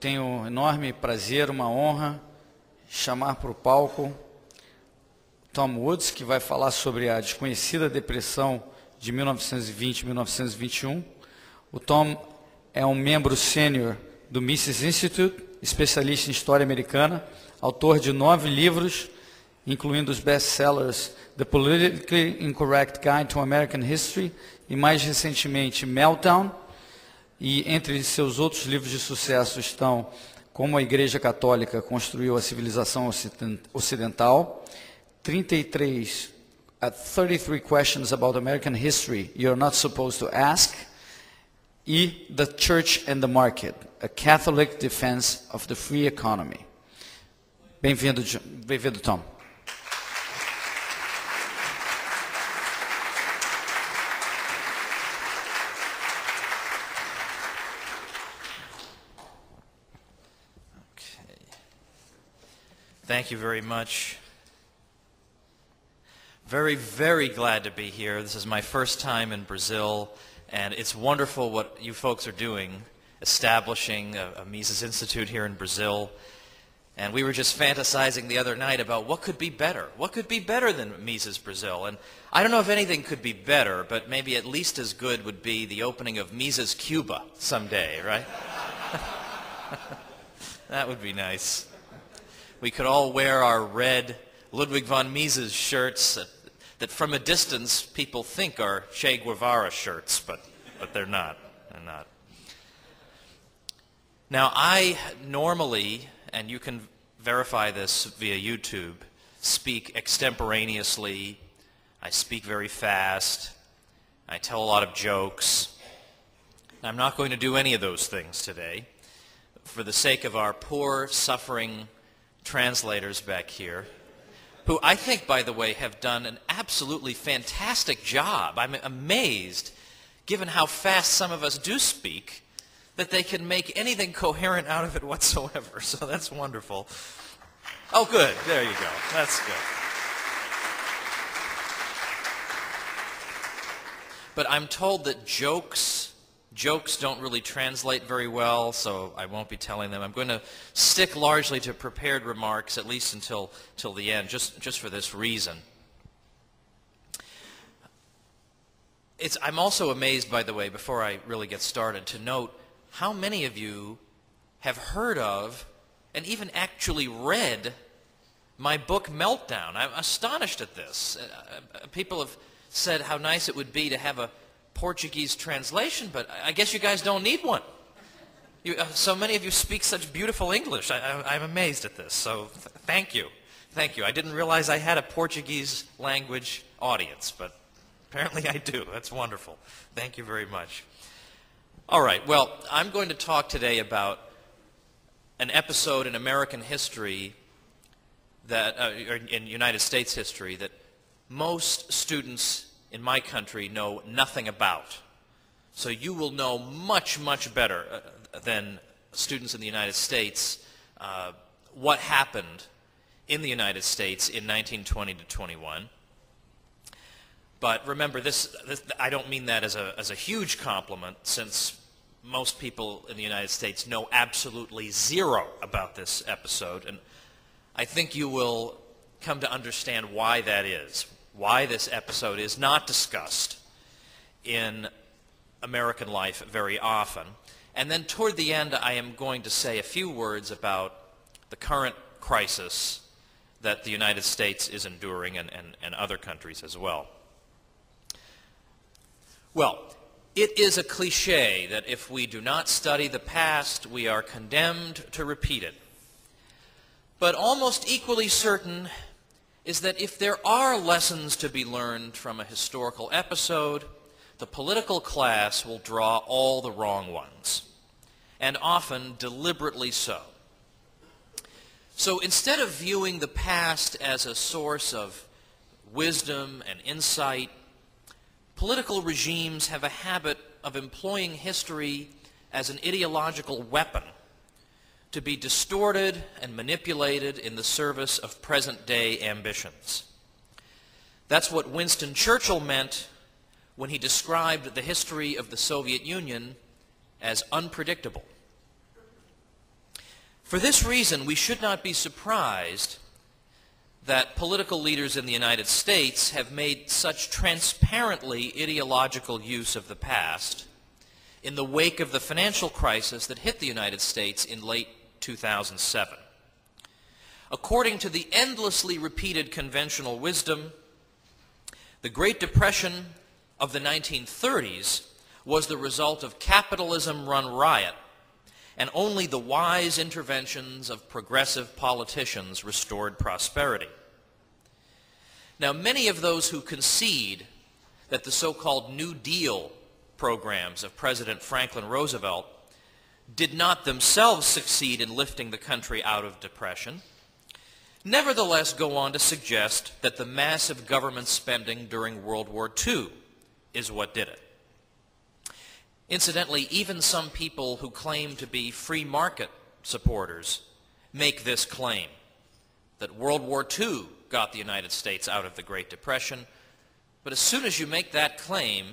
Tenho um enorme prazer, uma honra, chamar para o palco Tom Woods, que vai falar sobre a desconhecida depressão de 1920 e 1921. O Tom é um membro sênior do Mises Institute, especialista em história americana, autor de 9 livros, incluindo os best-sellers The Politically Incorrect Guide to American History e, mais recentemente, Meltdown. E entre seus outros livros de sucesso estão Como a Igreja Católica Construiu a Civilização Ocidental, 33 Questions About American History You're Not Supposed to Ask, e The Church and the Market, A Catholic Defense of the Free Economy. Bem-vindo, Tom. Thank you very much. Very, very glad to be here. This is my first time in Brazil, and it's wonderful what you folks are doing, establishing a Mises Institute here in Brazil. And we were just fantasizing the other night about what could be better. What could be better than Mises Brazil? And I don't know if anything could be better, but maybe at least as good would be the opening of Mises Cuba someday, right? That would be nice. We could all wear our red Ludwig von Mises shirts that from a distance people think are Che Guevara shirts, but they're not. They're not. Now, I normally, and you can verify this via YouTube, speak extemporaneously. I speak very fast. I tell a lot of jokes. I'm not going to do any of those things today for the sake of our poor, suffering translators back here, who I think, by the way, have done an absolutely fantastic job. I'm amazed, given how fast some of us do speak, that they can make anything coherent out of it whatsoever. So that's wonderful. Oh, good. There you go. That's good. But I'm told that jokes don't really translate very well, so I won't be telling them. I'm going to stick largely to prepared remarks, at least until the end, just for this reason. I'm also amazed, by the way, before I really get started, to note how many of you have heard of and even actually read my book, Meltdown. I'm astonished at this. People have said how nice it would be to have a Portuguese translation, but I guess you guys don't need one. So many of you speak such beautiful English. I'm amazed at this, so thank you. Thank you. I didn't realize I had a Portuguese language audience, but apparently I do. That's wonderful. Thank you very much. All right, well, I'm going to talk today about an episode in American history that, or in United States history, that most students in my country know nothing about. So you will know much, much better than students in the United States what happened in the United States in 1920 to 21. But remember, this I don't mean that as a huge compliment, since most people in the United States know absolutely zero about this episode, and I think you will come to understand why that is. Why this episode is not discussed in American life very often. And then toward the end, I am going to say a few words about the current crisis that the United States is enduring, and other countries as well. Well, it is a cliche that if we do not study the past, we are condemned to repeat it. But almost equally certain is that if there are lessons to be learned from a historical episode, the political class will draw all the wrong ones, and often deliberately so. So instead of viewing the past as a source of wisdom and insight, political regimes have a habit of employing history as an ideological weapon to be distorted and manipulated in the service of present-day ambitions. That's what Winston Churchill meant when he described the history of the Soviet Union as unpredictable. For this reason, we should not be surprised that political leaders in the United States have made such transparently ideological use of the past in the wake of the financial crisis that hit the United States in late 2007. According to the endlessly repeated conventional wisdom, the Great Depression of the 1930s was the result of capitalism run riot, and only the wise interventions of progressive politicians restored prosperity. Now, many of those who concede that the so-called New Deal programs of President Franklin Roosevelt did not themselves succeed in lifting the country out of depression, nevertheless go on to suggest that the massive government spending during World War II is what did it. Incidentally, even some people who claim to be free market supporters make this claim, that World War II got the United States out of the Great Depression, but as soon as you make that claim,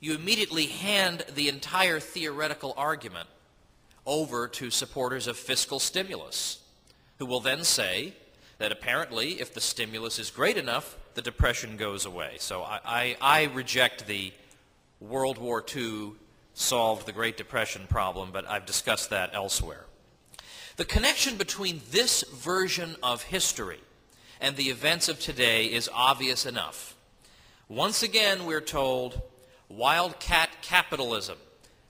you immediately hand the entire theoretical argument over to supporters of fiscal stimulus, who will then say that apparently if the stimulus is great enough, the depression goes away. So I reject the World War II solved the Great Depression problem, but I've discussed that elsewhere. The connection between this version of history and the events of today is obvious enough. Once again, we're told, wildcat capitalism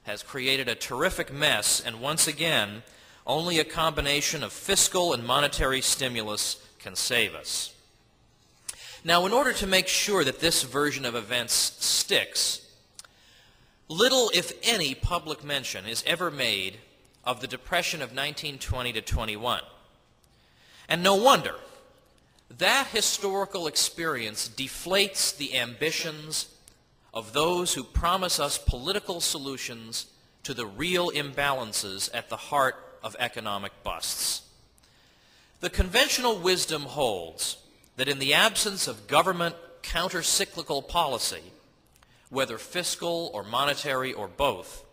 has created a terrific mess, and once again, only a combination of fiscal and monetary stimulus can save us. Now, in order to make sure that this version of events sticks, little, if any, public mention is ever made of the Depression of 1920 to 21. And no wonder. That historical experience deflates the ambitions of those who promise us political solutions to the real imbalances at the heart of economic busts. The conventional wisdom holds that in the absence of government counter-cyclical policy, whether fiscal or monetary or both,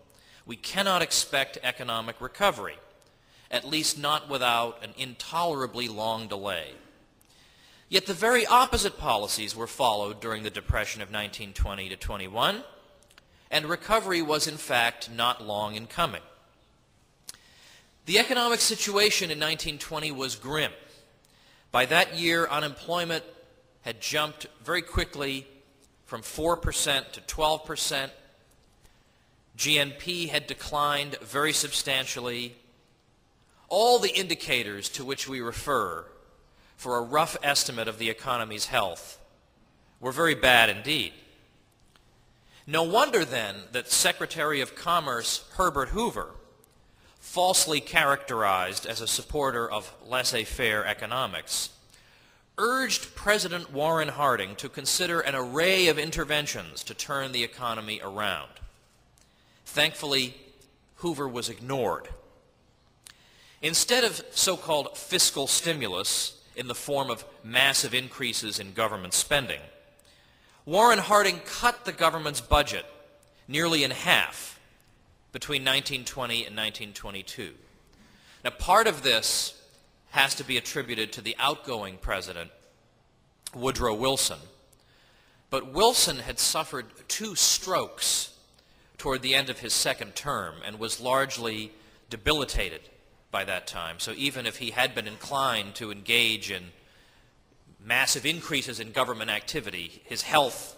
we cannot expect economic recovery, at least not without an intolerably long delay. Yet the very opposite policies were followed during the Depression of 1920 to 21, and recovery was in fact not long in coming. The economic situation in 1920 was grim. By that year, unemployment had jumped very quickly from 4% to 12%. GNP had declined very substantially. All the indicators to which we refer for a rough estimate of the economy's health were very bad indeed. No wonder then that Secretary of Commerce Herbert Hoover, falsely characterized as a supporter of laissez-faire economics, urged President Warren Harding to consider an array of interventions to turn the economy around. Thankfully, Hoover was ignored. Instead of so-called fiscal stimulus in the form of massive increases in government spending, Warren Harding cut the government's budget nearly in half between 1920 and 1922. Now, part of this has to be attributed to the outgoing president, Woodrow Wilson. But Wilson had suffered 2 strokes toward the end of his second term and was largely debilitated by that time. So even if he had been inclined to engage in massive increases in government activity, his health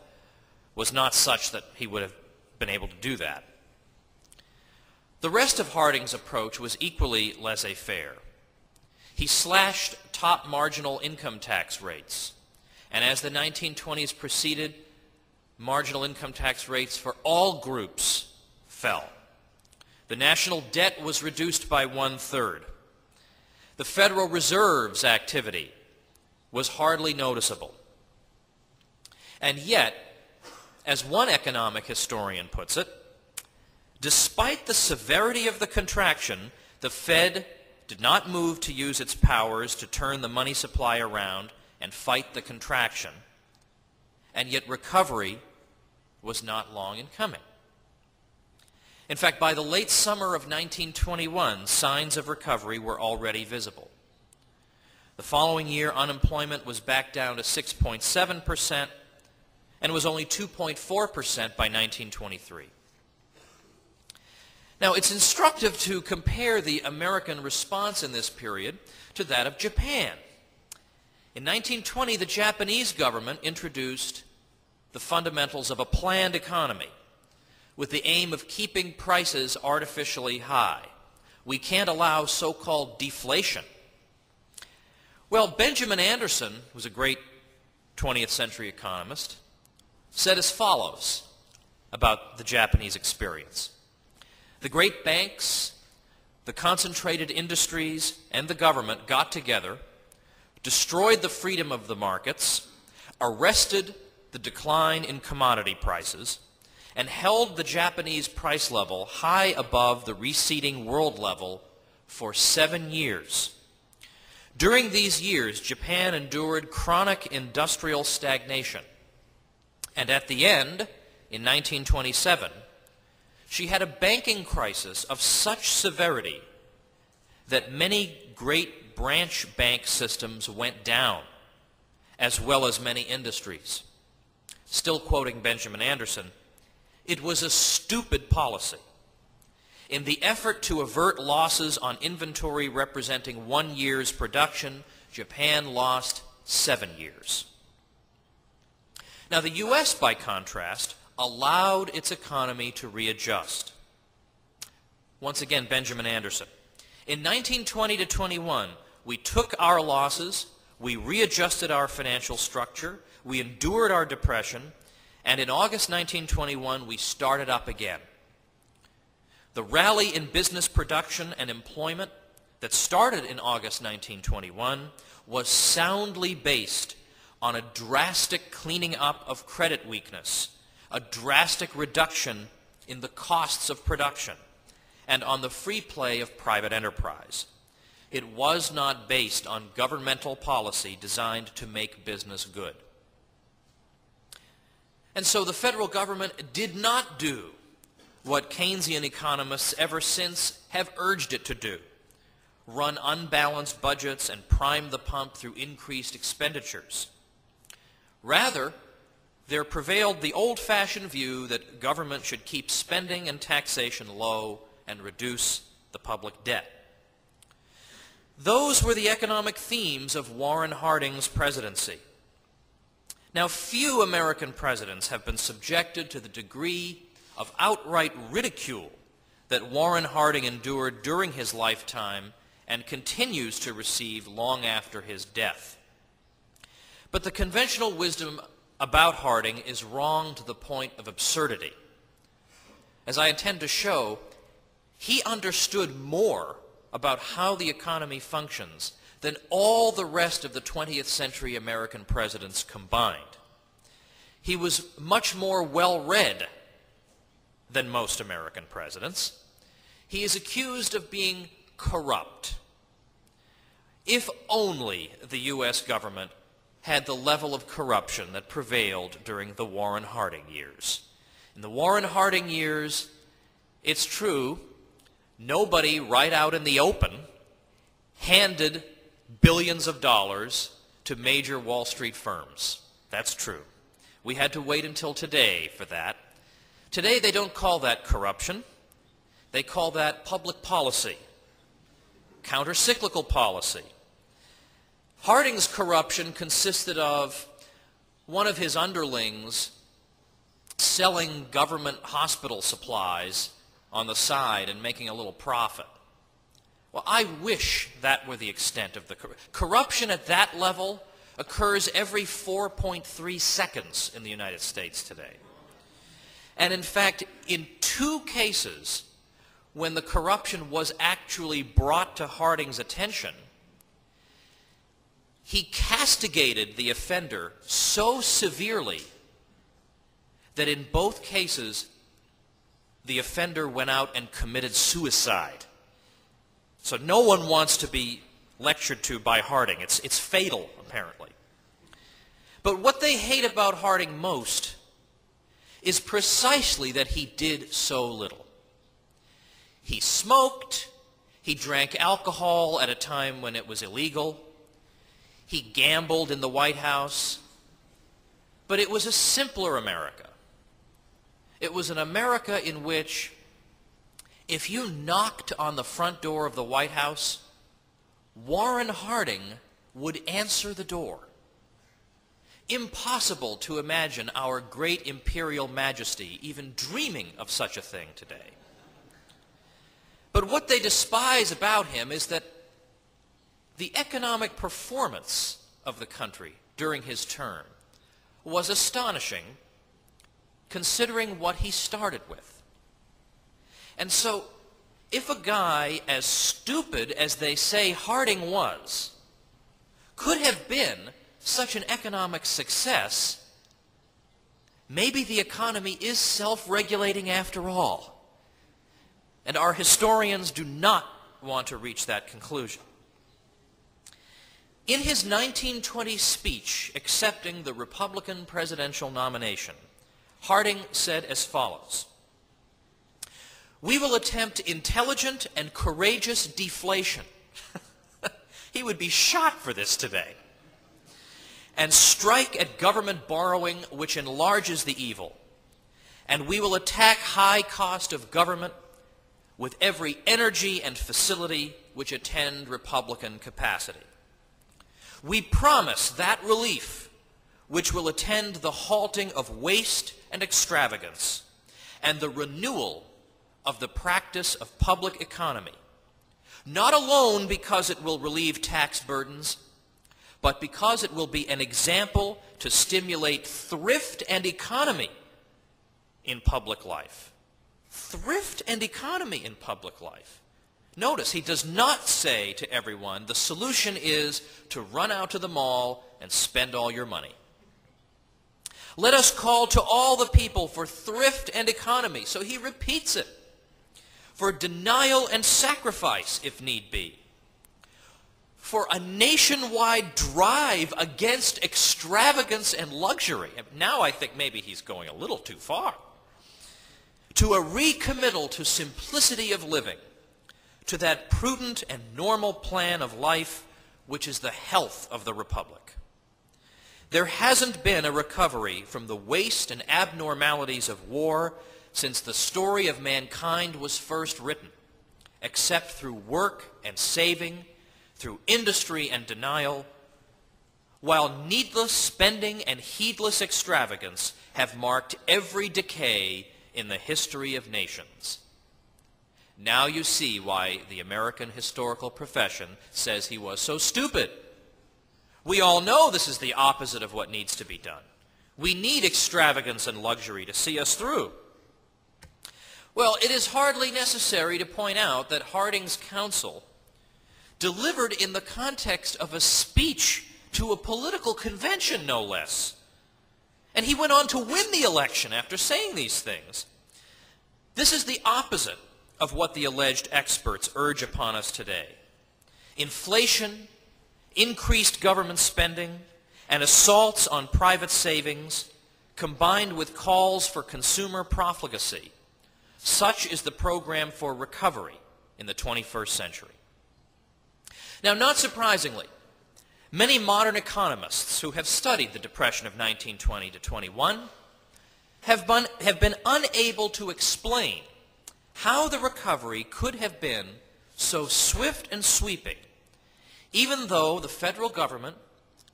was not such that he would have been able to do that. The rest of Harding's approach was equally laissez-faire. He slashed top marginal income tax rates, and as the 1920s proceeded, marginal income tax rates for all groups fell. The national debt was reduced by 1/3. The Federal Reserve's activity was hardly noticeable. And yet, as one economic historian puts it, despite the severity of the contraction, the Fed did not move to use its powers to turn the money supply around and fight the contraction, and yet recovery was not long in coming. In fact, by the late summer of 1921, signs of recovery were already visible. The following year, unemployment was back down to 6.7% and was only 2.4% by 1923. Now, it's instructive to compare the American response in this period to that of Japan. In 1920, the Japanese government introduced the fundamentals of a planned economy with the aim of keeping prices artificially high. We can't allow so-called deflation. Well, Benjamin Anderson, who was a great 20th century economist, said as follows about the Japanese experience. The great banks, the concentrated industries, and the government got together, destroyed the freedom of the markets, arrested the decline in commodity prices, and held the Japanese price level high above the receding world level for 7 years. During these years, Japan endured chronic industrial stagnation, and at the end, in 1927, she had a banking crisis of such severity that many great branch bank systems went down, as well as many industries. Still quoting Benjamin Anderson, "It was a stupid policy. In the effort to avert losses on inventory representing 1 year's production, Japan lost 7 years." Now, the U.S., by contrast, allowed its economy to readjust. Once again, Benjamin Anderson. In 1920 to 21, we took our losses, we readjusted our financial structure, we endured our depression, and in August 1921, we started up again. The rally in business production and employment that started in August 1921 was soundly based on a drastic cleaning up of credit weakness, a drastic reduction in the costs of production, and on the free play of private enterprise. It was not based on governmental policy designed to make business good. And so the federal government did not do what Keynesian economists ever since have urged it to do: run unbalanced budgets and prime the pump through increased expenditures. Rather, there prevailed the old-fashioned view that government should keep spending and taxation low and reduce the public debt. Those were the economic themes of Warren Harding's presidency. Now, few American presidents have been subjected to the degree of outright ridicule that Warren Harding endured during his lifetime and continues to receive long after his death. But the conventional wisdom about Harding is wrong to the point of absurdity. As I intend to show, he understood more about how the economy functions than all the rest of the 20th century American presidents combined. He was much more well-read than most American presidents. He is accused of being corrupt. If only the U.S. government had the level of corruption that prevailed during the Warren Harding years. In the Warren Harding years, it's true, nobody right out in the open handed billions of dollars to major Wall Street firms. That's true. We had to wait until today for that. Today they don't call that corruption. They call that public policy, counter-cyclical policy. Harding's corruption consisted of one of his underlings selling government hospital supplies on the side and making a little profit. Well, I wish that were the extent of the corruption at that level occurs every 4.3 seconds in the United States today. And in fact, in 2 cases, when the corruption was actually brought to Harding's attention, he castigated the offender so severely that in both cases, the offender went out and committed suicide. So no one wants to be lectured to by Harding. It's fatal, apparently. But what they hate about Harding most is precisely that he did so little. He smoked. He drank alcohol at a time when it was illegal. He gambled in the White House. But it was a simpler America. It was an America in which if you knocked on the front door of the White House, Warren Harding would answer the door. Impossible to imagine our great imperial majesty even dreaming of such a thing today. But what they despise about him is that the economic performance of the country during his term was astonishing, considering what he started with. And so, if a guy as stupid as they say Harding was could have been such an economic success, maybe the economy is self-regulating after all. And our historians do not want to reach that conclusion. In his 1920 speech accepting the Republican presidential nomination, Harding said as follows: "We will attempt intelligent and courageous deflation." He would be shot for this today. "And strike at government borrowing which enlarges the evil. And we will attack high cost of government with every energy and facility which attend Republican capacity. We promise that relief which will attend the halting of waste and extravagance and the renewal of the practice of public economy, not alone because it will relieve tax burdens, but because it will be an example to stimulate thrift and economy in public life." Thrift and economy in public life. Notice, he does not say to everyone, the solution is to run out to the mall and spend all your money. Let us call to all the people for thrift and economy. So he repeats it. For denial and sacrifice, if need be. For a nationwide drive against extravagance and luxury. Now I think maybe he's going a little too far. To a recommittal to simplicity of living, to that prudent and normal plan of life which is the health of the Republic. There hasn't been a recovery from the waste and abnormalities of war since the story of mankind was first written, except through work and saving, through industry and denial, while needless spending and heedless extravagance have marked every decay in the history of nations. Now you see why the American historical profession says he was so stupid. We all know this is the opposite of what needs to be done. We need extravagance and luxury to see us through. Well, it is hardly necessary to point out that Harding's counsel, delivered in the context of a speech to a political convention, no less. And he went on to win the election after saying these things. This is the opposite of what the alleged experts urge upon us today. Inflation, increased government spending, and assaults on private savings, combined with calls for consumer profligacy. Such is the program for recovery in the 21st century. Now, not surprisingly, many modern economists who have studied the Depression of 1920 to 21 have been unable to explain how the recovery could have been so swift and sweeping, even though the federal government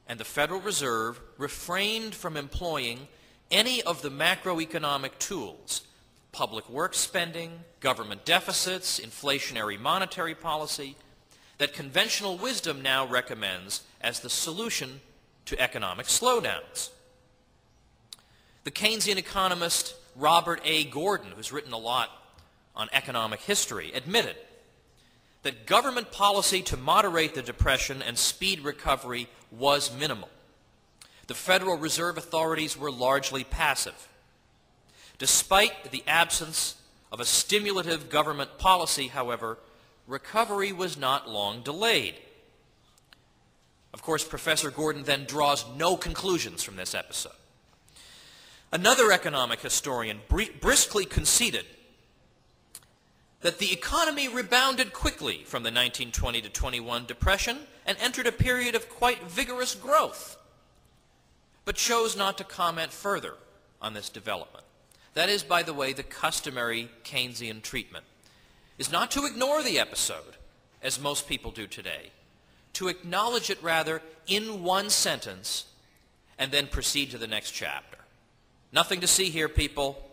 and the Federal Reserve refrained from employing any of the macroeconomic tools, public works spending, government deficits, inflationary monetary policy, that conventional wisdom now recommends as the solution to economic slowdowns. The Keynesian economist Robert A. Gordon, who's written a lot on economic history, admitted that government policy to moderate the Depression and speed recovery was minimal. The Federal Reserve authorities were largely passive. Despite the absence of a stimulative government policy, however, recovery was not long delayed. Of course, Professor Gordon then draws no conclusions from this episode. Another economic historian briskly conceded that the economy rebounded quickly from the 1920 to 21 depression and entered a period of quite vigorous growth, but chose not to comment further on this development. That is, by the way, the customary Keynesian treatment, is not to ignore the episode, as most people do today, to acknowledge it rather in one sentence and then proceed to the next chapter. Nothing to see here, people.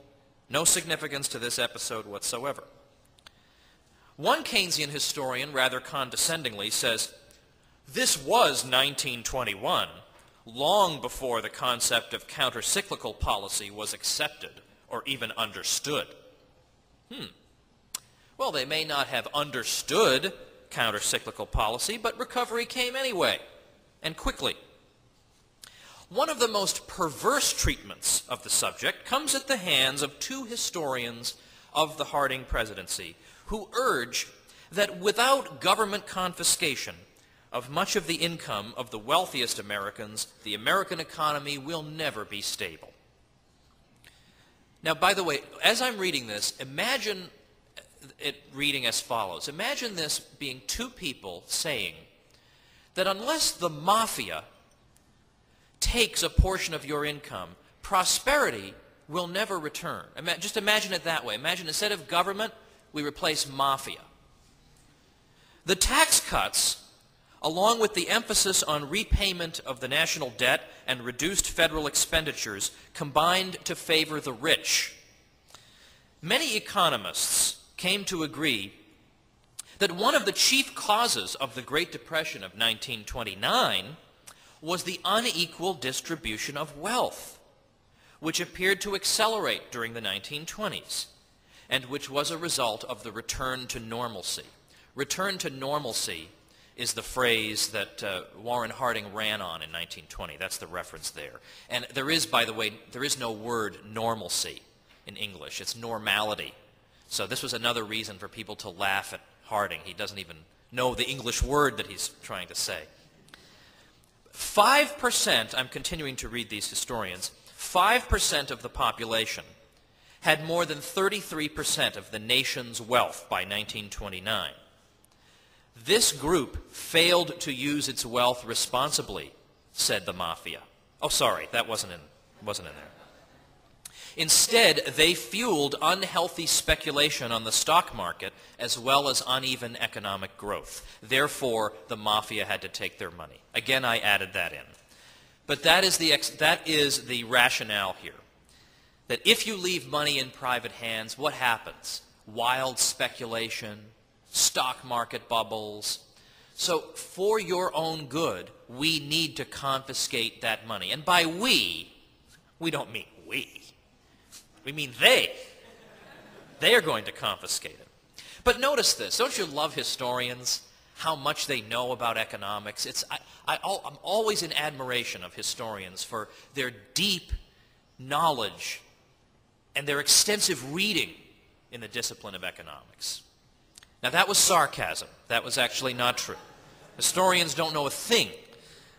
No significance to this episode whatsoever. One Keynesian historian, rather condescendingly, says, "This was 1921, long before the concept of counter-cyclical policy was accepted or even understood." Well, they may not have understood counter-cyclical policy, but recovery came anyway, and quickly. One of the most perverse treatments of the subject comes at the hands of two historians of the Harding presidency who urge that without government confiscation of much of the income of the wealthiest Americans, the American economy will never be stable. Now, by the way, as I'm reading this, imagine it reading as follows. Imagine this being two people saying that unless the mafia takes a portion of your income, prosperity will never return. Just imagine it that way. Imagine instead of government, we replace mafia. The tax cuts, along with the emphasis on repayment of the national debt and reduced federal expenditures, combined to favor the rich. Many economists came to agree that one of the chief causes of the Great Depression of 1929 was the unequal distribution of wealth, which appeared to accelerate during the 1920s, and which was a result of the return to normalcy. Return to normalcy is the phrase that Warren Harding ran on in 1920. That's the reference there. And there is, by the way, there is no word normalcy in English. It's normality. So this was another reason for people to laugh at Harding. He doesn't even know the English word that he's trying to say. 5%, I'm continuing to read these historians, 5% of the population had more than 33% of the nation's wealth by 1929. This group failed to use its wealth responsibly, said the mafia. Oh, sorry, that wasn't in there. Instead, they fueled unhealthy speculation on the stock market as well as uneven economic growth. Therefore, the mafia had to take their money. Again, I added that in. But that is the rationale here. That if you leave money in private hands, what happens? Wild speculation, stock market bubbles. So for your own good, we need to confiscate that money. And by we don't mean we. We mean they. They are going to confiscate it. But notice this. Don't you love historians? How much they know about economics. I'm always in admiration of historians for their deep knowledge and their extensive reading in the discipline of economics. Now that was sarcasm. That was actually not true. Historians don't know a thing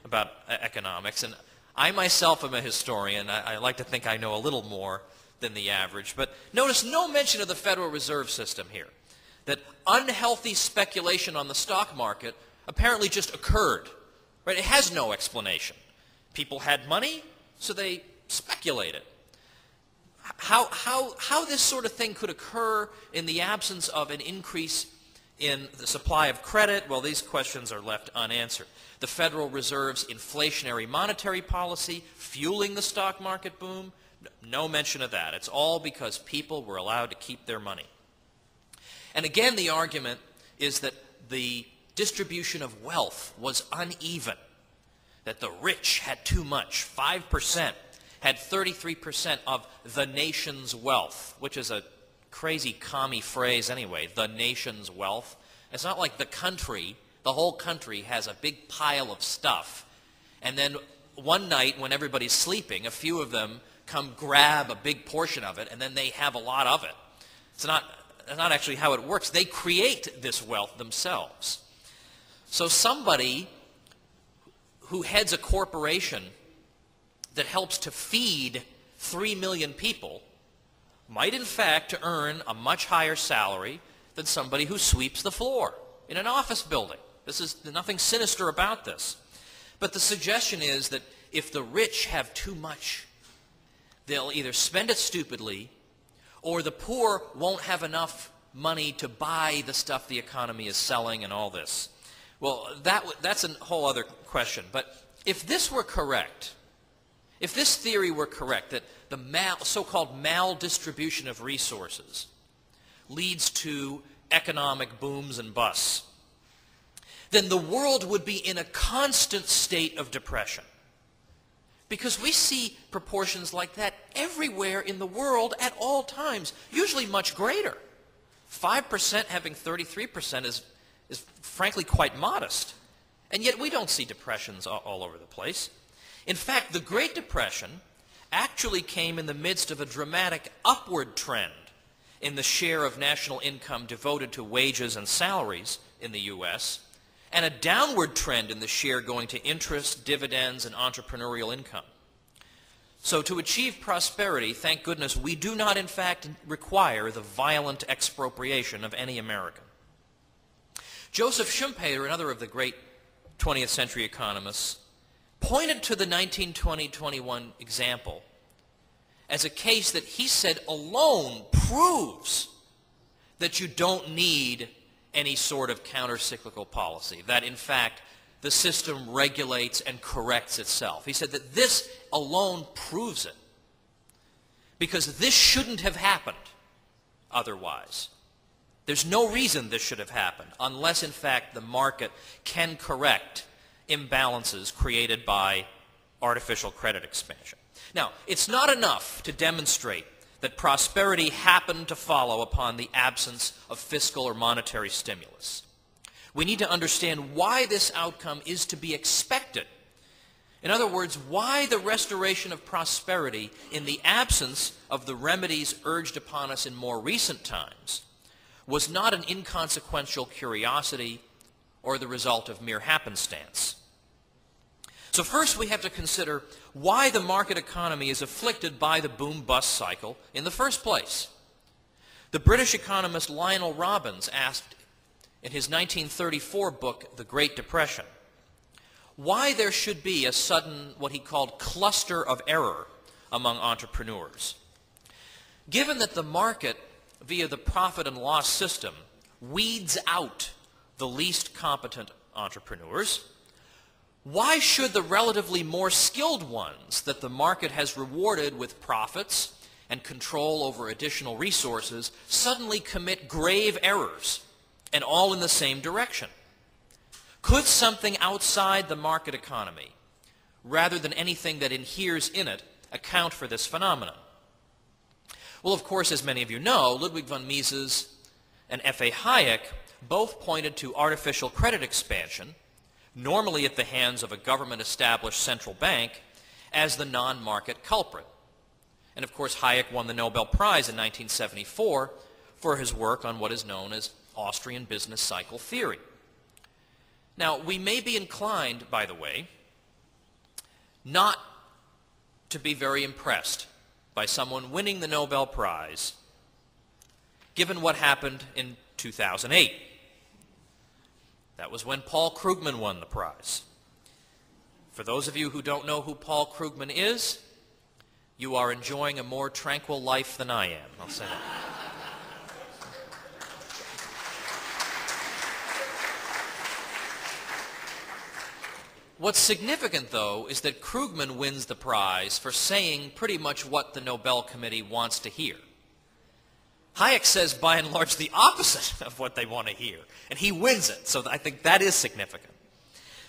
about economics, and I myself am a historian. I like to think I know a little more than the average. But notice no mention of the Federal Reserve System here. That unhealthy speculation on the stock market apparently just occurred. Right? It has no explanation. People had money, so they speculated. How this sort of thing could occur in the absence of an increase in the supply of credit? Well, these questions are left unanswered. The Federal Reserve's inflationary monetary policy fueling the stock market boom? No mention of that. It's all because people were allowed to keep their money. And again, the argument is that the distribution of wealth was uneven, that the rich had too much. 5% had 33% of the nation's wealth, which is a crazy commie phrase anyway, the nation's wealth. It's not like the country, the whole country has a big pile of stuff, and then one night when everybody's sleeping, a few of them come grab a big portion of it, and then they have a lot of it. It's not actually how it works. They create this wealth themselves. So somebody who heads a corporation that helps to feed 3 million people might in fact earn a much higher salary than somebody who sweeps the floor in an office building. This is nothing sinister about this. But the suggestion is that if the rich have too much, they'll either spend it stupidly, or the poor won't have enough money to buy the stuff the economy is selling and all this. Well, that's a whole other question. But if this were correct, if this theory were correct, that the so-called maldistribution of resources leads to economic booms and busts, then the world would be in a constant state of depression. Because we see proportions like that everywhere in the world at all times, usually much greater. 5% having 33% is frankly quite modest. And yet we don't see depressions all over the place. In fact, the Great Depression actually came in the midst of a dramatic upward trend in the share of national income devoted to wages and salaries in the U.S., and a downward trend in the share going to interest, dividends, and entrepreneurial income. So to achieve prosperity, thank goodness, we do not in fact require the violent expropriation of any American. Joseph Schumpeter, another of the great 20th century economists, pointed to the 1920-21 example as a case that he said alone proves that you don't need any sort of counter-cyclical policy, that in fact the system regulates and corrects itself. He said that this alone proves it, because this shouldn't have happened otherwise. There's no reason this should have happened unless in fact the market can correct imbalances created by artificial credit expansion. Now, it's not enough to demonstrate that prosperity happened to follow upon the absence of fiscal or monetary stimulus. We need to understand why this outcome is to be expected. In other words, why the restoration of prosperity in the absence of the remedies urged upon us in more recent times was not an inconsequential curiosity or the result of mere happenstance. So first we have to consider why the market economy is afflicted by the boom-bust cycle in the first place. The British economist Lionel Robbins asked in his 1934 book, The Great Depression, why there should be a sudden, what he called, cluster of error among entrepreneurs. Given that the market, via the profit and loss system, weeds out the least competent entrepreneurs, why should the relatively more skilled ones that the market has rewarded with profits and control over additional resources suddenly commit grave errors, and all in the same direction? Could something outside the market economy, rather than anything that inheres in it, account for this phenomenon? Well, of course, as many of you know, Ludwig von Mises and F.A. Hayek both pointed to artificial credit expansion, normally at the hands of a government-established central bank, as the non-market culprit. And of course, Hayek won the Nobel Prize in 1974 for his work on what is known as Austrian business cycle theory. Now, we may be inclined, by the way, not to be very impressed by someone winning the Nobel Prize, given what happened in 2008. That was when Paul Krugman won the prize. For those of you who don't know who Paul Krugman is, you are enjoying a more tranquil life than I am, I'll say that. What's significant, though, is that Krugman wins the prize for saying pretty much what the Nobel Committee wants to hear. Hayek says, by and large, the opposite of what they want to hear, and he wins it. So I think that is significant.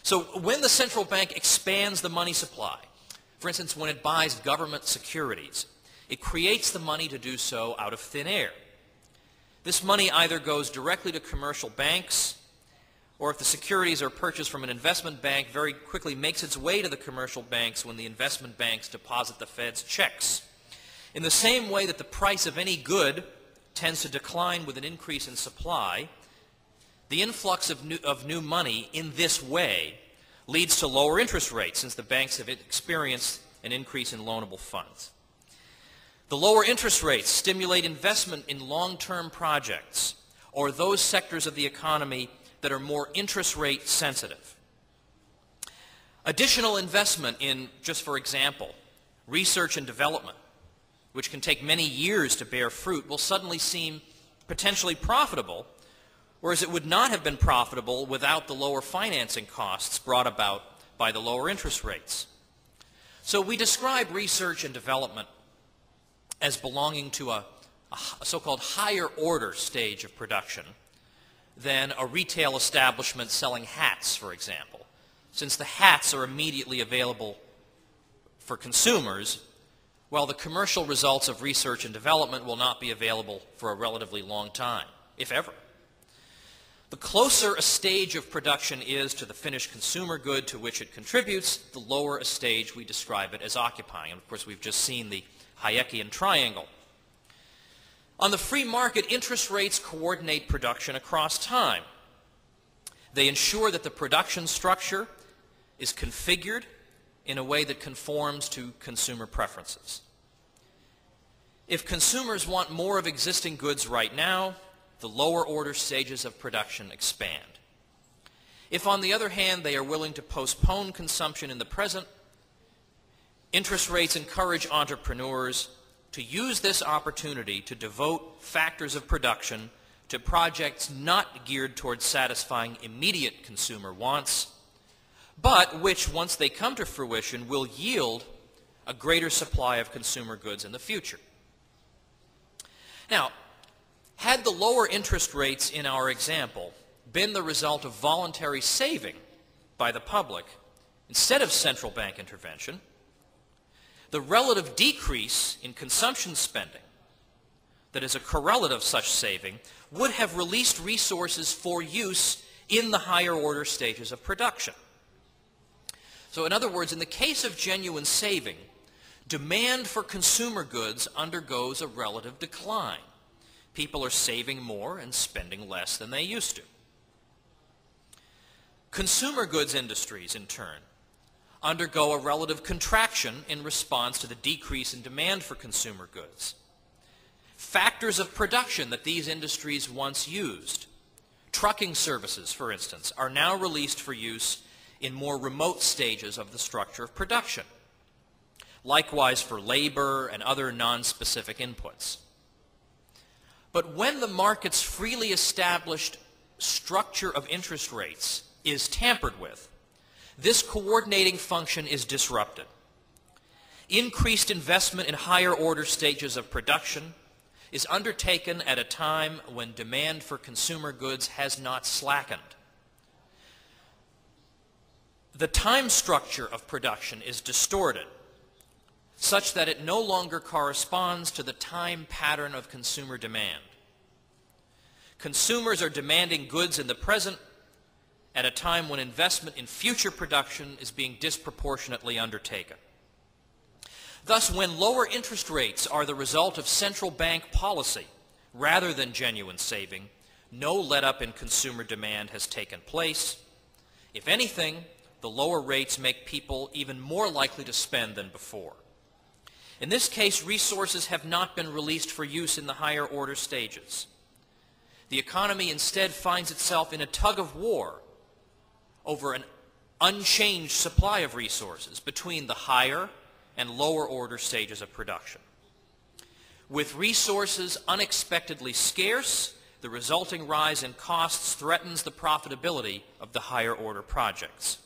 So when the central bank expands the money supply, for instance, when it buys government securities, it creates the money to do so out of thin air. This money either goes directly to commercial banks, or if the securities are purchased from an investment bank, very quickly makes its way to the commercial banks when the investment banks deposit the Fed's checks. In the same way that the price of any good tends to decline with an increase in supply, the influx of new money in this way leads to lower interest rates, since the banks have experienced an increase in loanable funds. The lower interest rates stimulate investment in long-term projects, or those sectors of the economy that are more interest rate sensitive. Additional investment in, just for example, research and development, which can take many years to bear fruit, will suddenly seem potentially profitable, whereas it would not have been profitable without the lower financing costs brought about by the lower interest rates. So we describe research and development as belonging to a so-called higher order stage of production than a retail establishment selling hats, for example, since the hats are immediately available for consumers, while the commercial results of research and development will not be available for a relatively long time, if ever. The closer a stage of production is to the finished consumer good to which it contributes, the lower a stage we describe it as occupying. And of course, we've just seen the Hayekian triangle. On the free market, interest rates coordinate production across time. They ensure that the production structure is configured in a way that conforms to consumer preferences. If consumers want more of existing goods right now, the lower order stages of production expand. If, on the other hand, they are willing to postpone consumption in the present, interest rates encourage entrepreneurs to use this opportunity to devote factors of production to projects not geared towards satisfying immediate consumer wants, but which, once they come to fruition, will yield a greater supply of consumer goods in the future. Now, had the lower interest rates in our example been the result of voluntary saving by the public instead of central bank intervention, the relative decrease in consumption spending that is a correlate of such saving would have released resources for use in the higher order stages of production. So in other words, in the case of genuine saving, demand for consumer goods undergoes a relative decline. People are saving more and spending less than they used to. Consumer goods industries, in turn, undergo a relative contraction in response to the decrease in demand for consumer goods. Factors of production that these industries once used, trucking services, for instance, are now released for use in more remote stages of the structure of production. Likewise for labor and other non-specific inputs. But when the market's freely established structure of interest rates is tampered with, this coordinating function is disrupted. Increased investment in higher order stages of production is undertaken at a time when demand for consumer goods has not slackened. The time structure of production is distorted, such that it no longer corresponds to the time pattern of consumer demand. Consumers are demanding goods in the present at a time when investment in future production is being disproportionately undertaken. Thus, when lower interest rates are the result of central bank policy rather than genuine saving, no let-up in consumer demand has taken place. If anything, the lower rates make people even more likely to spend than before. In this case, resources have not been released for use in the higher order stages. The economy instead finds itself in a tug of war over an unchanged supply of resources between the higher and lower order stages of production. With resources unexpectedly scarce, the resulting rise in costs threatens the profitability of the higher order projects.